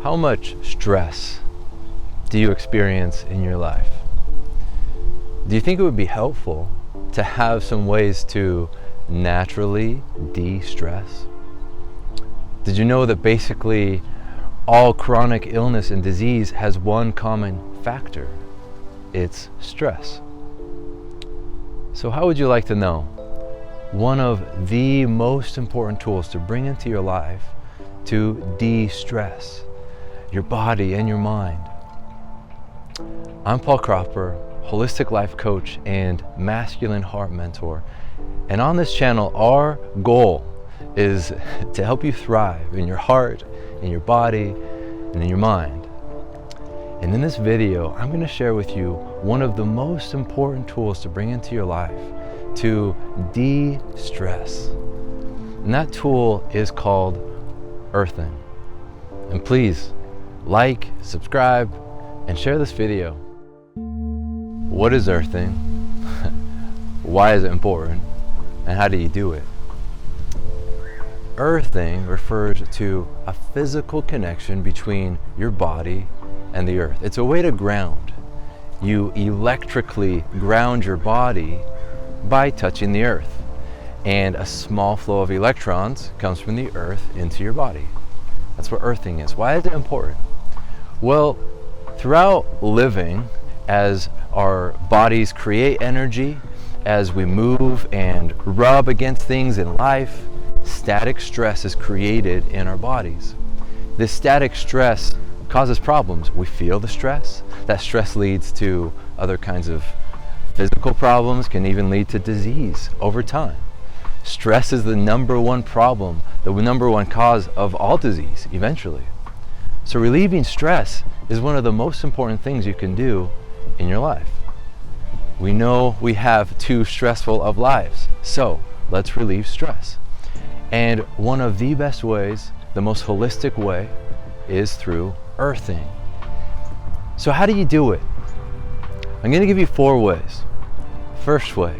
How much stress do you experience in your life? Do you think it would be helpful to have some ways to naturally de-stress? Did you know that basically all chronic illness and disease has one common factor? It's stress. So how would you like to know one of the most important tools to bring into your life to de-stress your body and your mind? I'm Paul Cropper, holistic life coach and masculine heart mentor. And on this channel, our goal is to help you thrive in your heart, in your body, and in your mind. And in this video, I'm going to share with you one of the most important tools to bring into your life to de-stress. And that tool is called earthing. And please like, subscribe, and share this video. What is earthing? Why is it important? And how do you do it? Earthing refers to a physical connection between your body and the earth. It's a way to ground. You electrically ground your body by touching the earth. And a small flow of electrons comes from the earth into your body. That's what earthing is. Why is it important? Well, throughout living, as our bodies create energy, as we move and rub against things in life, static stress is created in our bodies. This static stress causes problems. We feel the stress. That stress leads to other kinds of physical problems, can even lead to disease over time. Stress is the number one problem, the number one cause of all disease eventually. So relieving stress is one of the most important things you can do in your life. We know we have too stressful of lives, so let's relieve stress. And one of the best ways, the most holistic way, is through earthing. So how do you do it? I'm going to give you 4 ways. First way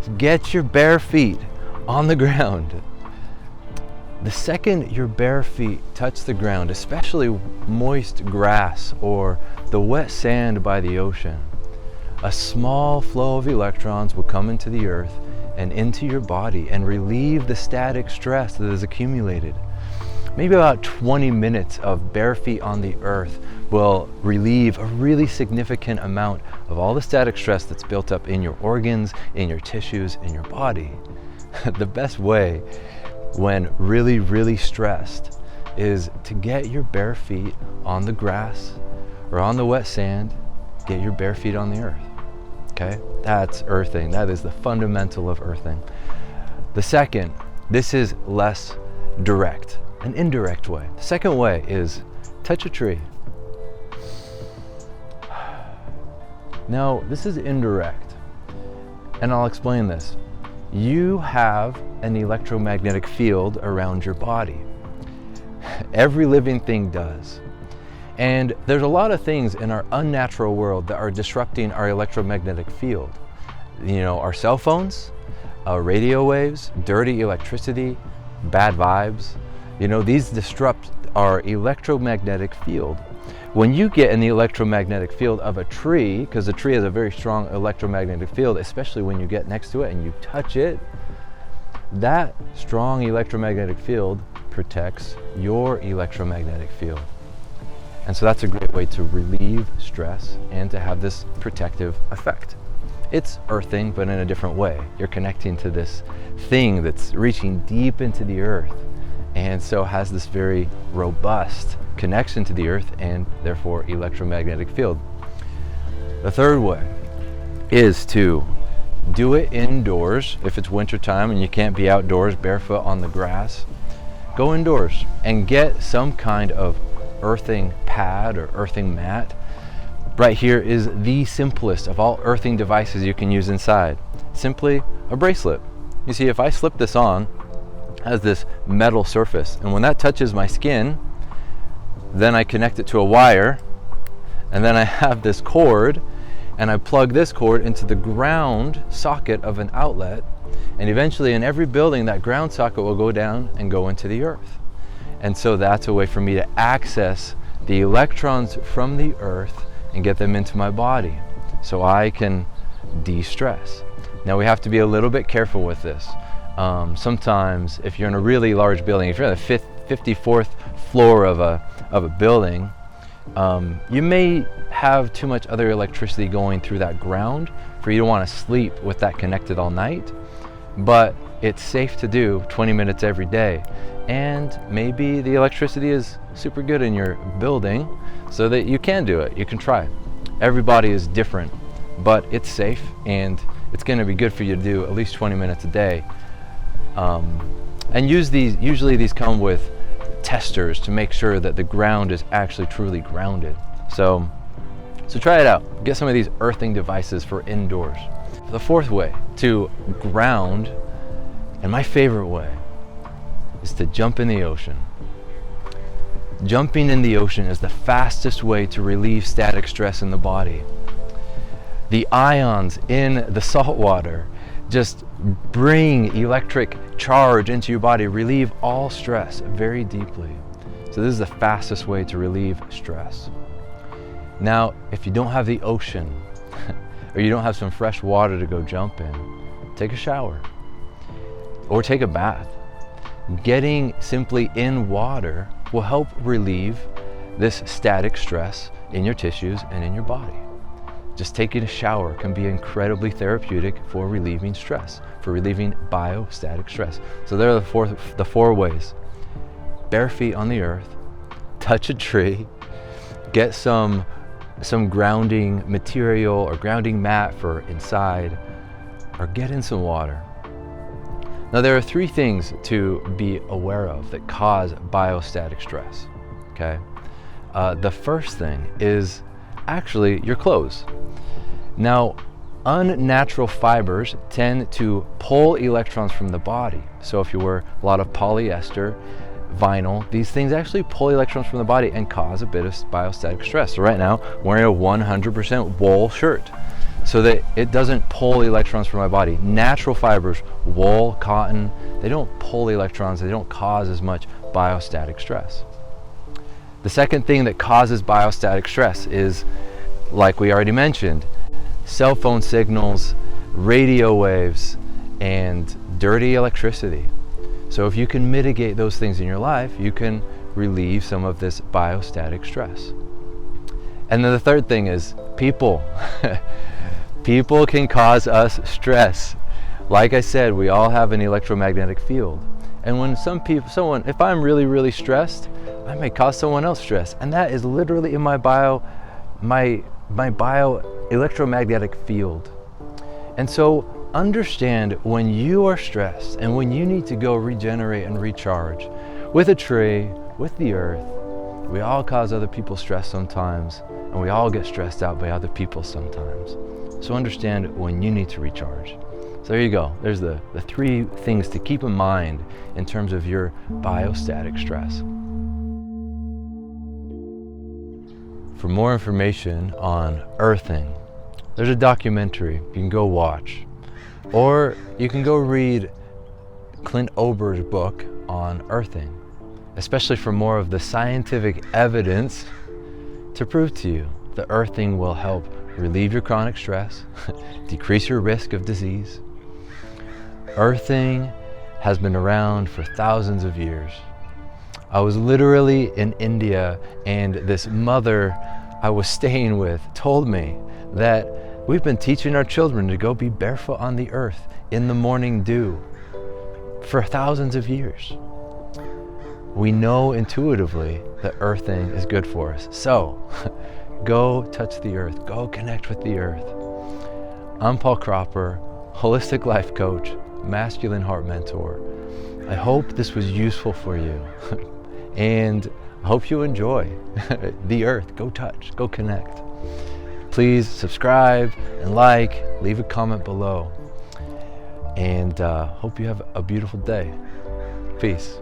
is get your bare feet on the ground. The second your bare feet touch the ground, especially moist grass or the wet sand by the ocean, a small flow of electrons will come into the earth and into your body and relieve the static stress that is accumulated. Maybe about 20 minutes of bare feet on the earth will relieve a really significant amount of all the static stress that's built up in your organs, in your tissues, in your body. The best way when really stressed is to get your bare feet on the grass or on the wet sand. Get your bare feet on the earth. Okay, that's earthing. That is the fundamental of earthing. The second, this is less direct, an indirect way. The second way is touch a tree. Now, this is indirect, and I'll explain this. You have an electromagnetic field around your body. Every living thing does. And there's a lot of things in our unnatural world that are disrupting our electromagnetic field. You know, our cell phones, radio waves, dirty electricity, bad vibes. You know, these disrupt our electromagnetic field. When you get in the electromagnetic field of a tree, because a tree has a very strong electromagnetic field, especially when you get next to it and you touch it, that strong electromagnetic field protects your electromagnetic field. And so that's a great way to relieve stress and to have this protective effect. It's earthing, but in a different way. You're connecting to this thing that's reaching deep into the earth, and so has this very robust connection to the earth and therefore electromagnetic field. The third way is to do it indoors. If it's wintertime and you can't be outdoors barefoot on the grass, go indoors and get some kind of earthing pad or earthing mat. Right here is the simplest of all earthing devices you can use inside. Simply a bracelet. You see, if I slip this on, it has this metal surface, and when that touches my skin, then I connect it to a wire, and then I have this cord, and I plug this cord into the ground socket of an outlet, and eventually in every building that ground socket will go down and go into the earth. And so that's a way for me to access the electrons from the earth and get them into my body so I can de-stress. Now we have to be a little bit careful with this. Sometimes if you're in a really large building, if you're on the 54th floor of a building, you may have too much other electricity going through that ground for you to want to sleep with that connected all night. But it's safe to do 20 minutes every day. And maybe the electricity is super good in your building so that you can do it. You can try. Everybody is different, but it's safe and it's going to be good for you to do at least 20 minutes a day. And usually these come with testers to make sure that the ground is actually truly grounded. So try it out. Get some of these earthing devices for indoors. The fourth way to ground, and my favorite way, is to jump in the ocean. Jumping in the ocean is the fastest way to relieve static stress in the body. The ions in the salt water just bring electric charge into your body, relieve all stress very deeply. So this is the fastest way to relieve stress. Now, if you don't have the ocean, or you don't have some fresh water to go jump in, take a shower or take a bath. Getting simply in water will help relieve this static stress in your tissues and in your body. Just taking a shower can be incredibly therapeutic for relieving stress, for relieving biostatic stress. So there are the four ways. Bare feet on the earth, touch a tree, get some grounding material or grounding mat for inside, or get in some water. Now there are three things to be aware of that cause biostatic stress, okay? The first thing is actually your clothes. Now, unnatural fibers tend to pull electrons from the body. So if you wear a lot of polyester, vinyl, these things actually pull electrons from the body and cause a bit of biostatic stress. So right now, I'm wearing a 100% wool shirt so that it doesn't pull electrons from my body. Natural fibers, wool, cotton, they don't pull electrons, they don't cause as much biostatic stress. The second thing that causes biostatic stress is, like we already mentioned, cell phone signals, radio waves, and dirty electricity. So if you can mitigate those things in your life, you can relieve some of this biostatic stress. And then the third thing is people. People can cause us stress. Like I said, we all have an electromagnetic field. And when if I'm really, really stressed, I may cause someone else stress. And that is literally in my electromagnetic field. And so understand when you are stressed and when you need to go regenerate and recharge with a tree, with the earth. We all cause other people stress sometimes, and we all get stressed out by other people sometimes. So understand when you need to recharge. So there you go. There's the three things to keep in mind in terms of your biostatic stress. For more information on earthing, there's a documentary you can go watch. Or you can go read Clint Ober's book on earthing, especially for more of the scientific evidence to prove to you that earthing will help relieve your chronic stress, decrease your risk of disease. Earthing has been around for thousands of years. I was literally in India, and this mother I was staying with told me that we've been teaching our children to go be barefoot on the earth in the morning dew for thousands of years. We know intuitively that earthing is good for us. So go touch the earth, go connect with the earth. I'm Paul Cropper, holistic life coach, masculine heart mentor. I hope this was useful for you and I hope you enjoy the earth. Go touch, go connect. Please subscribe and leave a comment below, and hope you have a beautiful day. Peace.